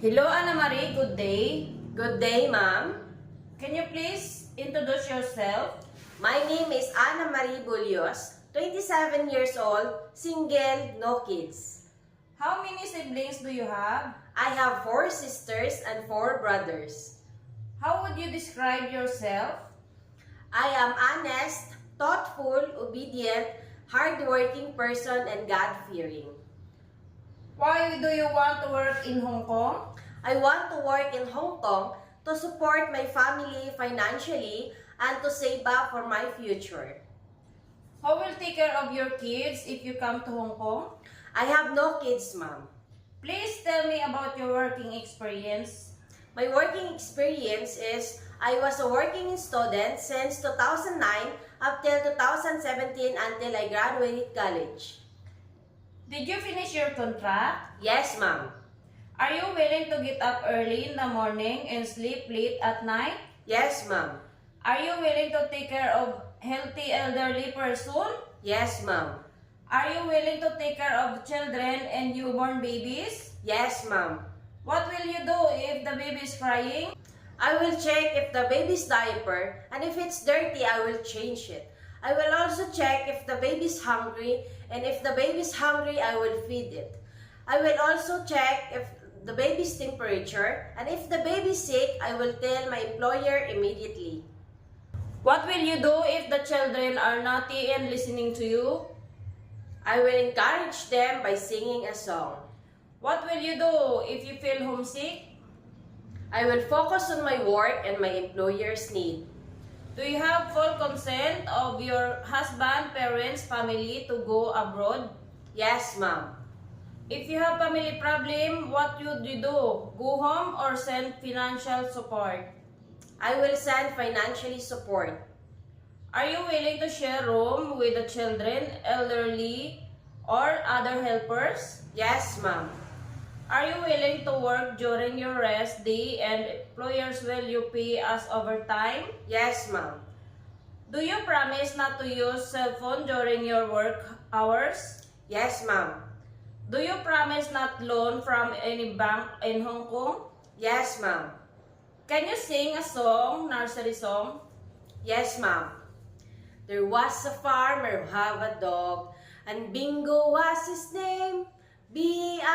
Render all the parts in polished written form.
Hello, Anna Marie. Good day. Good day, ma'am. Can you please introduce yourself? My name is Anna Marie Bulios, 27 years old, single, no kids. How many siblings do you have? I have 4 sisters and 4 brothers. How would you describe yourself? I am honest, thoughtful, obedient, hardworking person and God-fearing. Why do you want to work in Hong Kong? I want to work in Hong Kong to support my family financially and to save up for my future. Who will take care of your kids if you come to Hong Kong? I have no kids, ma'am. Please tell me about your working experience. My working experience is I was a working student since 2009 up till 2017 until I graduated college. Did you finish your contract? Yes, ma'am. Are you willing to get up early in the morning and sleep late at night? Yes, ma'am. Are you willing to take care of healthy elderly person? Yes, ma'am. Are you willing to take care of children and newborn babies? Yes, ma'am. What will you do if the baby is crying? I will check if the baby's diaper, and if it's dirty, I will change it. I will also check if the baby's hungry, and if the baby's hungry, I will feed it. I will also check if the baby's temperature, and if the baby's sick, I will tell my employer immediately. What will you do if the children are naughty and listening to you? I will encourage them by singing a song. What will you do if you feel homesick? I will focus on my work and my employer's need. Do you have full consent of your husband, parents, family to go abroad? Yes, ma'am. If you have family problem, what would you do? Go home or send financial support? I will send financially support. Are you willing to share room with the children, elderly, or other helpers? Yes, ma'am. Are you willing to work during your rest day and employers will you pay us overtime? Yes, ma'am. Do you promise not to use cell phone during your work hours? Yes, ma'am. Do you promise not loan from any bank in Hong Kong? Yes, ma'am. Can you sing a song, nursery song? Yes, ma'am. There was a farmer who had a dog, and Bingo was his name. B-I-N-G-O,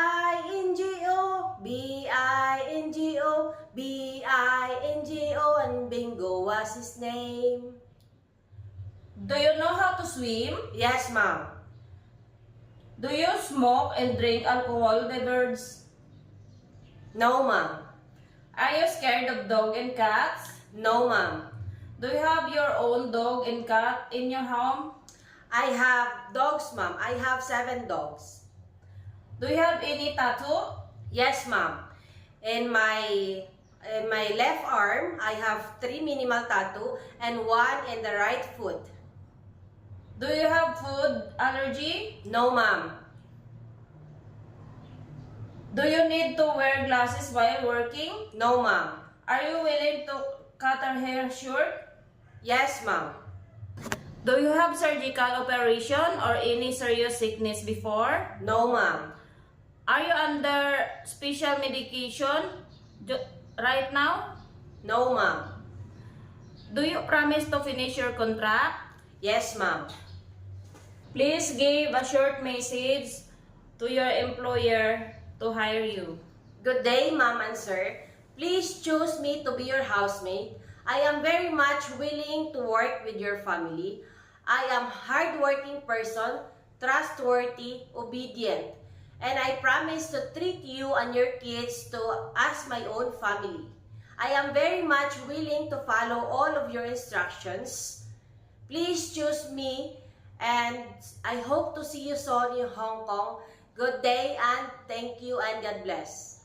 B-I-N-G-O, B-I-N-G-O, and Bingo was his name. Do you know how to swim? Yes, ma'am. Do you smoke and drink alcohol beverages? No, ma'am. Are you scared of dog and cats? No, ma'am. Do you have your own dog and cat in your home? I have dogs, ma'am. I have 7 dogs. Do you have any tattoo? Yes, ma'am. In my left arm, I have 3 minimal tattoo and 1 in the right foot. Do you have food allergy? No, ma'am. Do you need to wear glasses while working? No, ma'am. Are you willing to cut our hair short? Yes, ma'am. Do you have surgical operation or any serious sickness before? No, ma'am. Are you under special medication right now? No, ma'am. Do you promise to finish your contract? Yes, ma'am. Please give a short message to your employer to hire you. Good day, ma'am and sir. Please choose me to be your housemate. I am very much willing to work with your family. I am hardworking person, trustworthy, obedient, and I promise to treat you and your kids as my own family. I am very much willing to follow all of your instructions. Please choose me, and I hope to see you soon in Hong Kong. Good day and thank you and God bless.